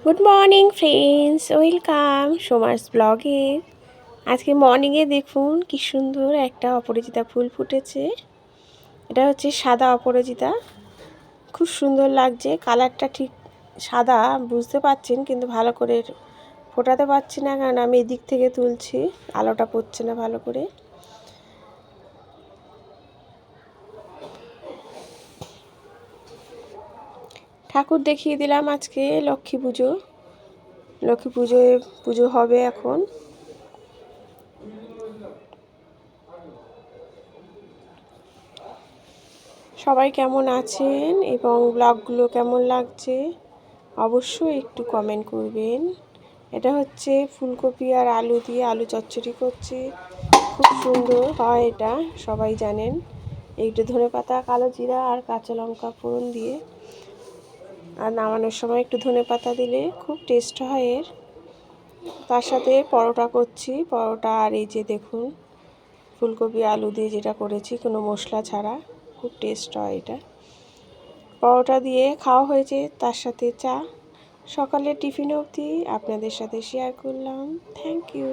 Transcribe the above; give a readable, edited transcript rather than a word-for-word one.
Good morning friends, welcome সোমার্স ব্লগে। আজকে মর্নিংয়ে দেখুন কি সুন্দর একটা অপরাজিতা ফুল ফুটেছে। এটা হচ্ছে সাদা অপরাজিতা, খুব সুন্দর লাগছে। কালারটা ঠিক সাদা বুঝতে পারছেন, কিন্তু ভালো করে ফোটাতে পারছি না, কারণ আমি এদিক থেকে তুলছি, আলোটা পড়ছে না ভালো করে। ঠাকুর দেখিয়ে দিলাম। আজকে লক্ষ্মী পুজোয় পুজো হবে এখন। সবাই কেমন আছেন এবং ব্লগগুলো কেমন লাগছে অবশ্যই একটু কমেন্ট করবেন। এটা হচ্ছে ফুলকপি আর আলু দিয়ে আলু চচ্চড়ি করছি, খুব সুন্দর হয় এটা, সবাই জানেন। একটু ধনেপাতা, কালো জিরা আর কাঁচা লঙ্কা ফোড়ন দিয়ে, আর নামানোর সময় একটু ধনেপাতা দিলে খুব টেস্ট হয় এর। তার সাথে পরোটা করছি, পরোটা। আর এই যে দেখুন ফুলকপি আলু দিয়ে যেটা করেছি, কোনো মশলা ছাড়া, খুব টেস্ট হয় এটা। পরোটা দিয়ে খাওয়া হয়েছে, তার সাথে চা। সকালের টিফিন অবধি আপনাদের সাথে শেয়ার করলাম। Thank you.